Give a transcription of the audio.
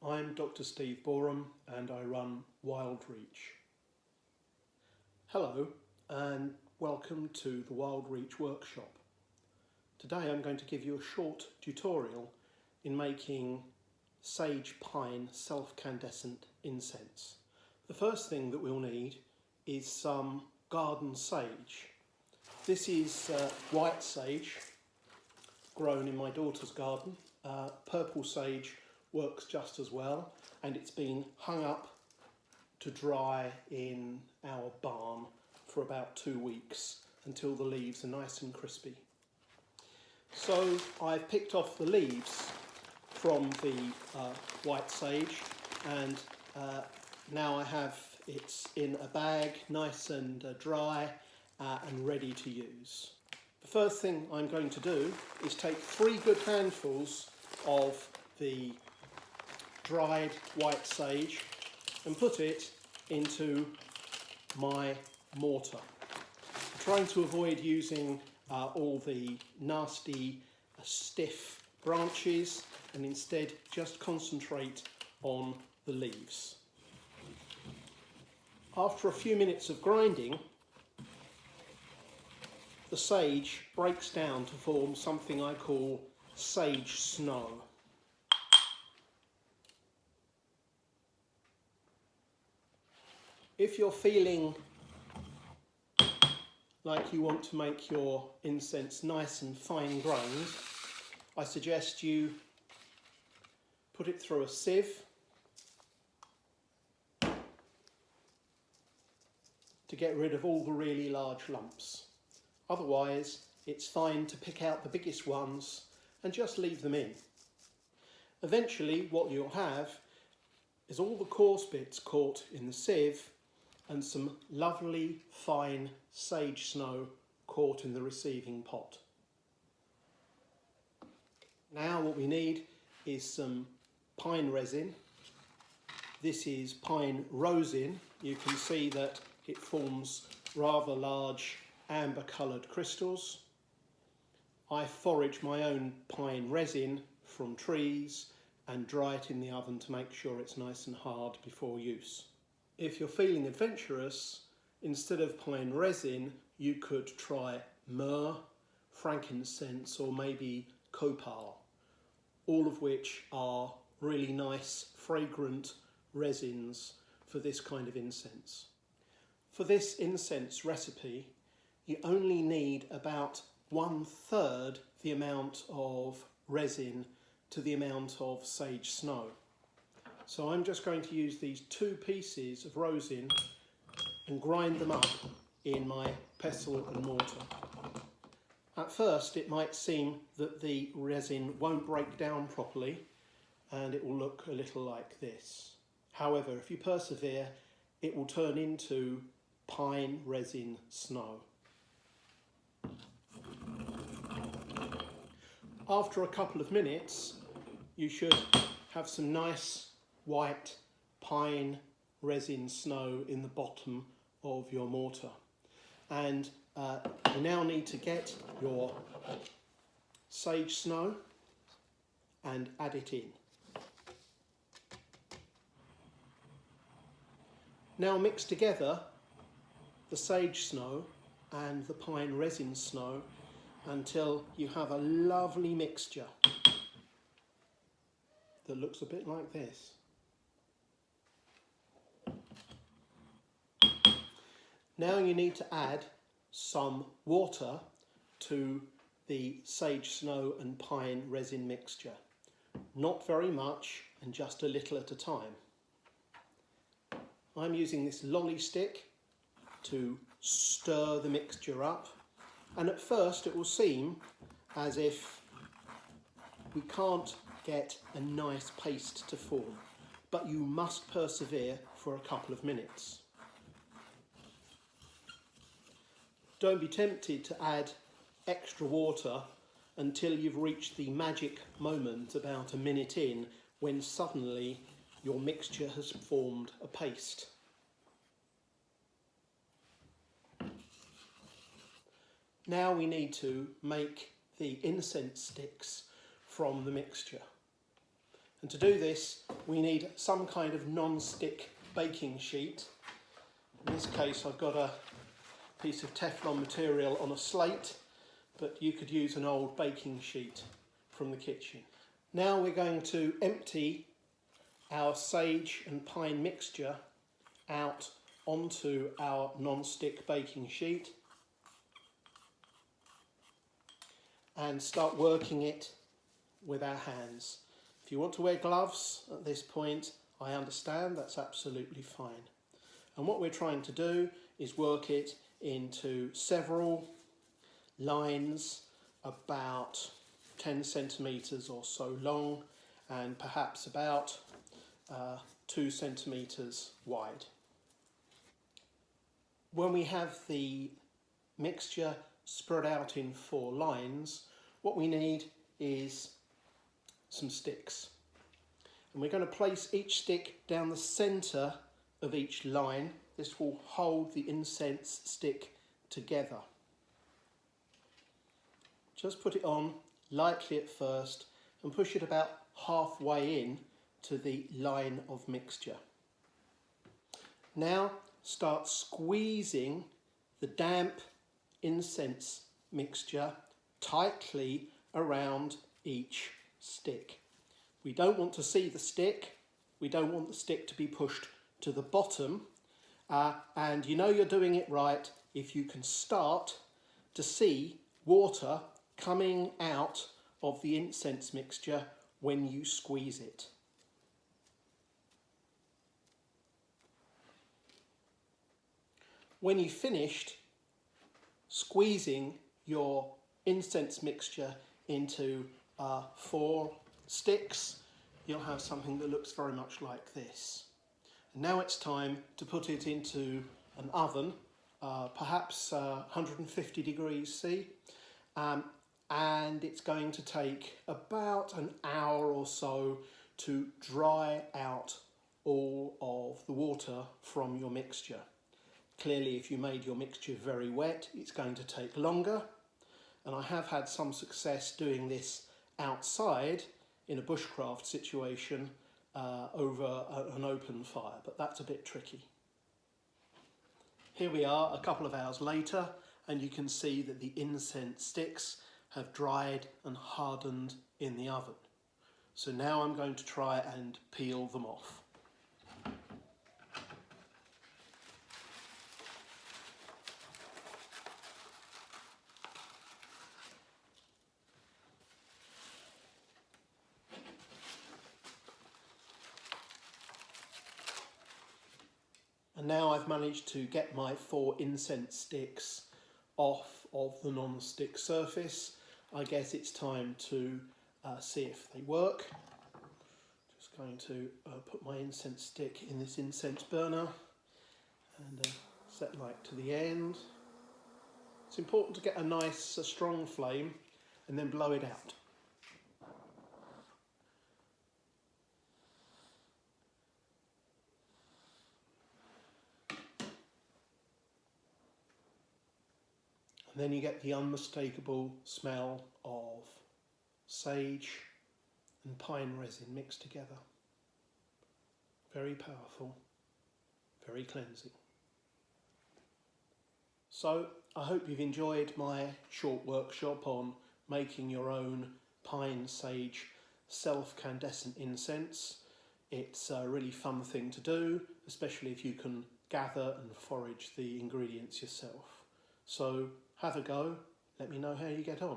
I'm Dr. Steve Boreham and I run WildReach. Hello and welcome to the WildReach workshop. Today I'm going to give you a short tutorial in making sage pine self-candescent incense. The first thing that we'll need is some garden sage. This is white sage grown in my daughter's garden. Purple sage works just as well, and it's been hung up to dry in our barn for about 2 weeks until the leaves are nice and crispy. So I've picked off the leaves from the white sage, and now I have it in a bag, nice and dry and ready to use. The first thing I'm going to do is take 3 good handfuls of the dried white sage and put it into my mortar. I'm trying to avoid using all the nasty stiff branches and instead just concentrate on the leaves. After a few minutes of grinding, the sage breaks down to form something I call sage snow. If you're feeling like you want to make your incense nice and fine grained, I suggest you put it through a sieve to get rid of all the really large lumps. Otherwise, it's fine to pick out the biggest ones and just leave them in. Eventually, what you'll have is all the coarse bits caught in the sieve and some lovely fine sage snow caught in the receiving pot. Now what we need is some pine resin. This is pine rosin. You can see that it forms rather large amber coloured crystals. I forage my own pine resin from trees and dry it in the oven to make sure it's nice and hard before use. If you're feeling adventurous, instead of pine resin, you could try myrrh, frankincense, or maybe copal, all of which are really nice, fragrant resins for this kind of incense. For this incense recipe, you only need about 1/3 the amount of resin to the amount of sage snow. So I'm just going to use these 2 pieces of rosin and grind them up in my pestle and mortar. At first it might seem that the resin won't break down properly and it will look a little like this. However, if you persevere, it will turn into pine resin snow. After a couple of minutes, you should have some nice white pine resin snow in the bottom of your mortar. And you now need to get your sage snow and add it in. Now mix together the sage snow and the pine resin snow until you have a lovely mixture that looks a bit like this. Now you need to add some water to the sage snow and pine resin mixture. Not very much and just a little at a time. I'm using this lolly stick to stir the mixture up, and at first it will seem as if we can't get a nice paste to form, but you must persevere for a couple of minutes. Don't be tempted to add extra water until you've reached the magic moment about a minute in, when suddenly your mixture has formed a paste. Now we need to make the incense sticks from the mixture. And to do this, we need some kind of non-stick baking sheet. In this case, I've got a piece of Teflon material on a slate, but you could use an old baking sheet from the kitchen. Now we're going to empty our sage and pine mixture out onto our non-stick baking sheet and start working it with our hands. If you want to wear gloves at this point, I understand, that's absolutely fine. And what we're trying to do is work it into several lines about 10 centimetres or so long and perhaps about 2 centimetres wide. When we have the mixture spread out in 4 lines, what we need is some sticks. And we're going to place each stick down the centre of each line. This will hold the incense stick together. Just put it on lightly at first and push it about halfway in to the line of mixture. Now start squeezing the damp incense mixture tightly around each stick. We don't want to see the stick, we don't want the stick to be pushed to the bottom, and you know you're doing it right if you can start to see water coming out of the incense mixture when you squeeze it. When you've finished squeezing your incense mixture into 4 sticks, you'll have something that looks very much like this. And now it's time to put it into an oven, perhaps 150 degrees C, and it's going to take about an hour or so to dry out all of the water from your mixture. Clearly, if you made your mixture very wet, it's going to take longer, and I have had some success doing this outside in a bushcraft situation over an open fire, but that's a bit tricky. Here we are a couple of hours later, and you can see that the incense sticks have dried and hardened in the oven. So now I'm going to try and peel them off. And now I've managed to get my 4 incense sticks off of the non-stick surface. I guess it's time to see if they work. Just going to put my incense stick in this incense burner and set light to the end. It's important to get a nice strong flame and then blow it out. And then you get the unmistakable smell of sage and pine resin mixed together. Very powerful, very cleansing. So I hope you've enjoyed my short workshop on making your own pine sage self-candescent incense. It's a really fun thing to do, especially if you can gather and forage the ingredients yourself. So have a go, let me know how you get on.